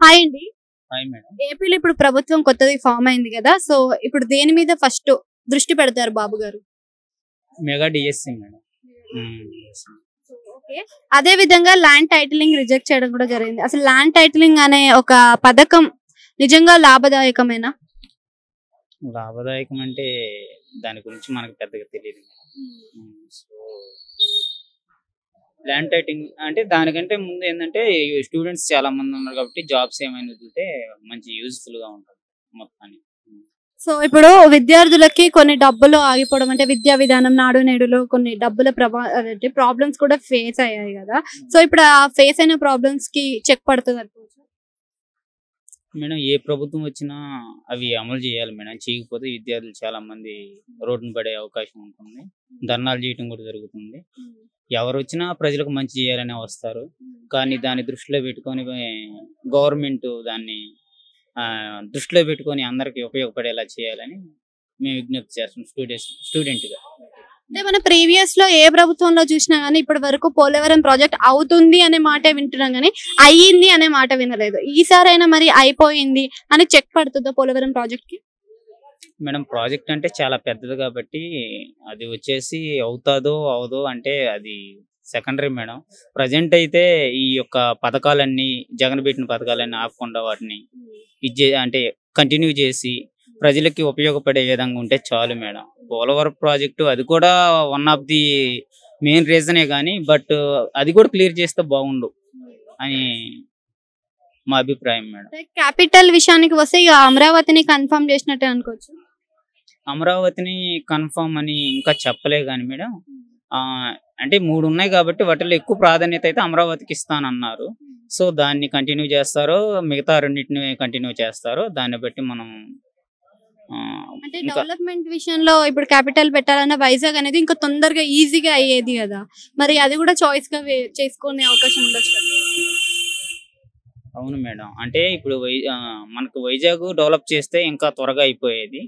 Hi అండి. Hi madam. ఏపీలో ఇప్పుడు ప్రభుత్వం కొత్తది ఫామ్ అయింది కదా! సో, ఇప్పుడు దేని మీద ఫస్ట్ దృష్టి పెడతారు బాబు గారు? Mega DSC madam. yes. Okay. అదే విధంగా ల్యాండ్ టైటిలింగ్ రిజెక్ట్ చేయడం కూడా జరిగింది. అసలు ల్యాండ్ టైటిలింగ్ అనే ఒక పథకం నిజంగా లాభదాయకమేనా? లాభదాయకం అంటే దాని గురించి మనకు పెద్దగా తెలియదు. సో ల్యాండ్ టైటింగ్ అంటే దానికంటే ముందు ఏంటంటే స్టూడెంట్స్ చాలా మంది ఉన్నారు కాబట్టి జాబ్స్ ఏమైనా వదిలితే మంచి యూజ్ఫుల్ గా ఉంటుంది మొత్తానికి. సో, ఇప్పుడు విద్యార్థులకి కొన్ని డబ్బులు ఆగిపోవడం అంటే విద్యా విధానం నాడు నేడులో కొన్ని డబ్బుల అదేంటి ప్రాబ్లమ్స్ కూడా ఫేస్ అయ్యాయి కదా! సో, ఇప్పుడు ఆ ఫేస్ అయిన ప్రాబ్లమ్స్ కి చెక్ పడుతుంది అనుకోవచ్చా? మేడం ఏ ప్రభుత్వం వచ్చినా అవి అమలు చేయాలి మేడం. చేయకపోతే విద్యార్థులు చాలా మంది రోడ్డున పడే అవకాశం ఉంటుంది. ధర్నాలు చేయటం కూడా జరుగుతుంది. ఎవరు వచ్చినా ప్రజలకు మంచి చేయాలనే వస్తారు. కానీ దాన్ని దృష్టిలో పెట్టుకొని గవర్నమెంట్ దాన్ని దృష్టిలో పెట్టుకొని అందరికి ఉపయోగపడేలా చేయాలని మేము విజ్ఞప్తి చేస్తాం స్టూడెంట్గా. అంటే మన ప్రీవియస్ లో ఏ ప్రభుత్వంలో చూసినా గానీ ఇప్పటి వరకు పోలవరం ప్రాజెక్ట్ అవుతుంది అనే మాటే వింటున్నాం గానీ అయ్యింది అనే మాట వినలేదు. ఈసారైనా మరి అయిపోయింది అని చెక్ పడుతుందా పోలవరం ప్రాజెక్ట్ కి? మేడం ప్రాజెక్ట్ అంటే చాలా పెద్దది కాబట్టి అది వచ్చేసి అవుతాదో అవదో అంటే అది సెకండరీ మేడం. ప్రజెంట్ అయితే ఈ యొక్క పథకాలన్నీ జగన్ పెట్టిన పథకాలన్నీ ఆపకుండా వాటిని అంటే కంటిన్యూ చేసి ప్రజలకి ఉపయోగపడే విధంగా ఉంటే చాలు మేడం. పోలవరం ప్రాజెక్టు అది కూడా వన్ ఆఫ్ ది మెయిన్ రీజనే కానీ బట్ అది కూడా క్లియర్ చేస్తే బాగుండు అని మా అభిప్రాయం మేడం. క్యాపిటల్ విషయానికి వస్తే ఇక అమరావతిని కన్ఫర్మ్ చేసినట్టే అనుకోవచ్చు. అమరావతిని కన్ఫర్మ్ అని ఇంకా చెప్పలే కానీ మేడం అంటే 3 ఉన్నాయి కాబట్టి వాటిలో ఎక్కువ ప్రాధాన్యత అయితే అమరావతికి ఇస్తానన్నారు. సో దాన్ని కంటిన్యూ చేస్తారో మిగతా రెండింటిని కంటిన్యూ చేస్తారో దాన్ని బట్టి మనం అంటే డెవలప్మెంట్ విషయంలో ఇప్పుడు క్యాపిటల్ పెట్టాలన్న వైజాగ్ అనేది ఇంకా తొందరగా ఈజీగా అయ్యేది కదా, మరి అది కూడా చాయిస్ గా చేసుకునే అవకాశం ఉండొచ్చు కదా. అవును మేడం. అంటే ఇప్పుడు మనకు వైజాగ్ డెవలప్ చేస్తే ఇంకా త్వరగా అయిపోయేది.